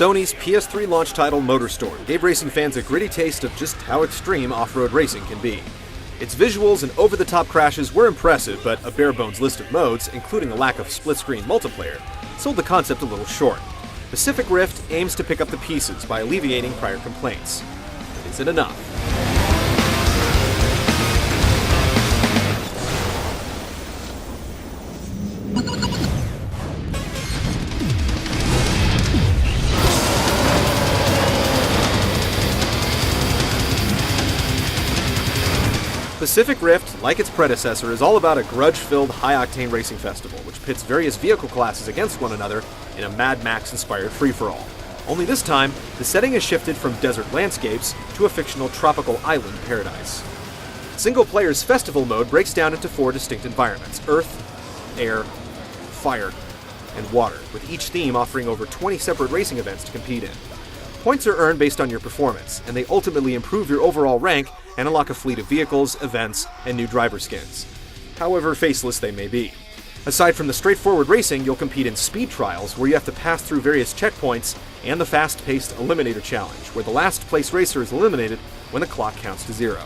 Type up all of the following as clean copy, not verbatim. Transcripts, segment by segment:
Sony's PS3 launch title MotorStorm gave racing fans a gritty taste of just how extreme off-road racing can be. Its visuals and over-the-top crashes were impressive, but a bare-bones list of modes, including a lack of split-screen multiplayer, sold the concept a little short. Pacific Rift aims to pick up the pieces by alleviating prior complaints. But is it enough? Pacific Rift, like its predecessor, is all about a grudge-filled, high-octane racing festival, which pits various vehicle classes against one another in a Mad Max-inspired free-for-all. Only this time, the setting is shifted from desert landscapes to a fictional tropical island paradise. Single player's festival mode breaks down into 4 distinct environments: Earth, Air, Fire, and Water, with each theme offering over 20 separate racing events to compete in. Points are earned based on your performance, and they ultimately improve your overall rank and unlock a fleet of vehicles, events, and new driver skins, however faceless they may be. Aside from the straightforward racing, you'll compete in speed trials, where you have to pass through various checkpoints, and the fast-paced Eliminator Challenge, where the last place racer is eliminated when the clock counts to 0.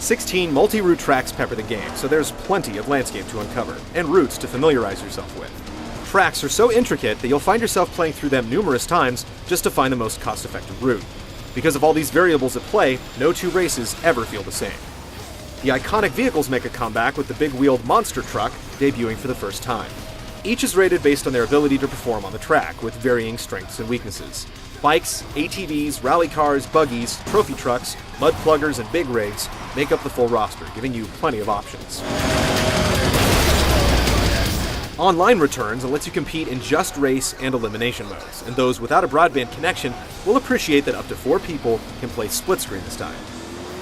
16 multi-route tracks pepper the game, so there's plenty of landscape to uncover, and routes to familiarize yourself with. Tracks are so intricate that you'll find yourself playing through them numerous times just to find the most cost-effective route. Because of all these variables at play, no 2 races ever feel the same. The iconic vehicles make a comeback with the big-wheeled monster truck debuting for the first time. Each is rated based on their ability to perform on the track, with varying strengths and weaknesses. Bikes, ATVs, rally cars, buggies, trophy trucks, mud pluggers, and big rigs make up the full roster, giving you plenty of options. Online returns and lets you compete in just race and elimination modes, and those without a broadband connection will appreciate that up to 4 people can play split screen this time.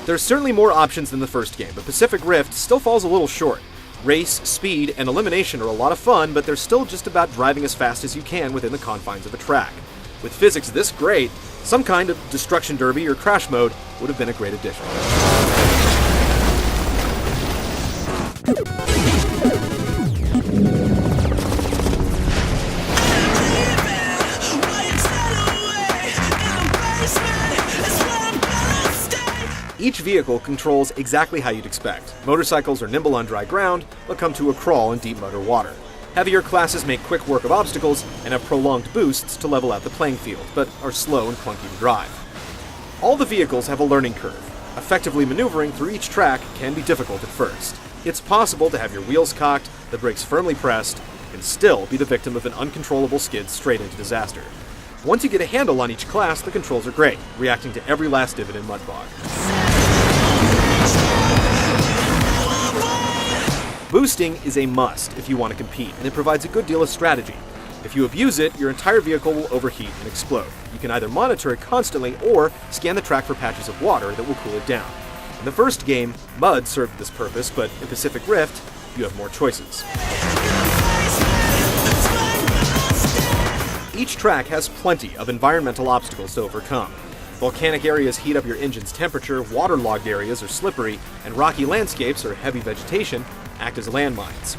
There's certainly more options than the first game, but Pacific Rift still falls a little short. Race, speed, and elimination are a lot of fun, but they're still just about driving as fast as you can within the confines of a track. With physics this great, some kind of destruction derby or crash mode would have been a great addition. Each vehicle controls exactly how you'd expect. Motorcycles are nimble on dry ground, but come to a crawl in deep mud or water. Heavier classes make quick work of obstacles and have prolonged boosts to level out the playing field, but are slow and clunky to drive. All the vehicles have a learning curve. Effectively maneuvering through each track can be difficult at first. It's possible to have your wheels cocked, the brakes firmly pressed, and still be the victim of an uncontrollable skid straight into disaster. Once you get a handle on each class, the controls are great, reacting to every last divot and mud bog. Boosting is a must if you want to compete, and it provides a good deal of strategy. If you abuse it, your entire vehicle will overheat and explode. You can either monitor it constantly or scan the track for patches of water that will cool it down. In the first game, mud served this purpose, but in Pacific Rift, you have more choices. Each track has plenty of environmental obstacles to overcome. Volcanic areas heat up your engine's temperature, waterlogged areas are slippery, and rocky landscapes or heavy vegetation act as landmines.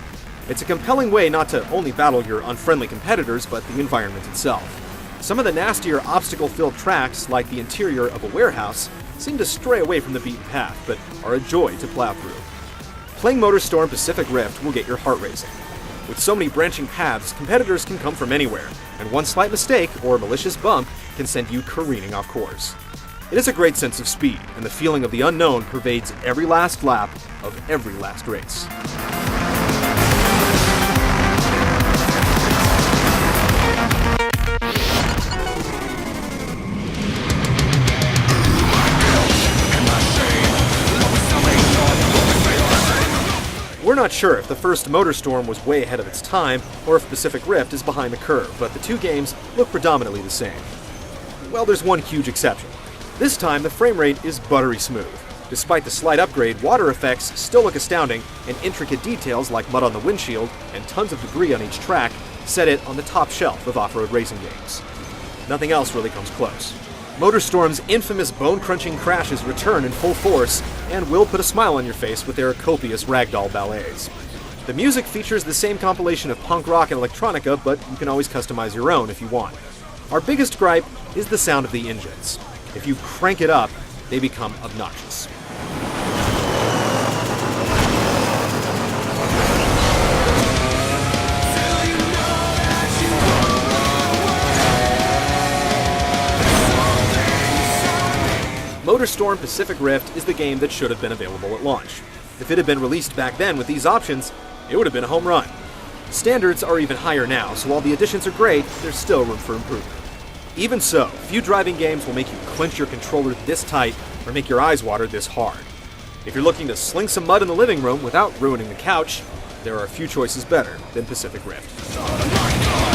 It's a compelling way not to only battle your unfriendly competitors, but the environment itself. Some of the nastier obstacle-filled tracks, like the interior of a warehouse, seem to stray away from the beaten path, but are a joy to plow through. Playing MotorStorm Pacific Rift will get your heart racing. With so many branching paths, competitors can come from anywhere, and one slight mistake or malicious bump can send you careening off course. It is a great sense of speed, and the feeling of the unknown pervades every last lap of every last race. We're not sure if the first MotorStorm was way ahead of its time, or if Pacific Rift is behind the curve, but the 2 games look predominantly the same. Well, there's one huge exception. This time, the frame rate is buttery smooth. Despite the slight upgrade, water effects still look astounding, and intricate details like mud on the windshield and tons of debris on each track set it on the top shelf of off-road racing games. Nothing else really comes close. MotorStorm's infamous bone-crunching crashes return in full force and will put a smile on your face with their copious ragdoll ballets. The music features the same compilation of punk rock and electronica, but you can always customize your own if you want. Our biggest gripe is the sound of the engines. If you crank it up, they become obnoxious. MotorStorm Pacific Rift is the game that should have been available at launch. If it had been released back then with these options, it would have been a home run. Standards are even higher now, so while the additions are great, there's still room for improvement. Even so, few driving games will make you clench your controller this tight or make your eyes water this hard. If you're looking to sling some mud in the living room without ruining the couch, there are a few choices better than Pacific Rift.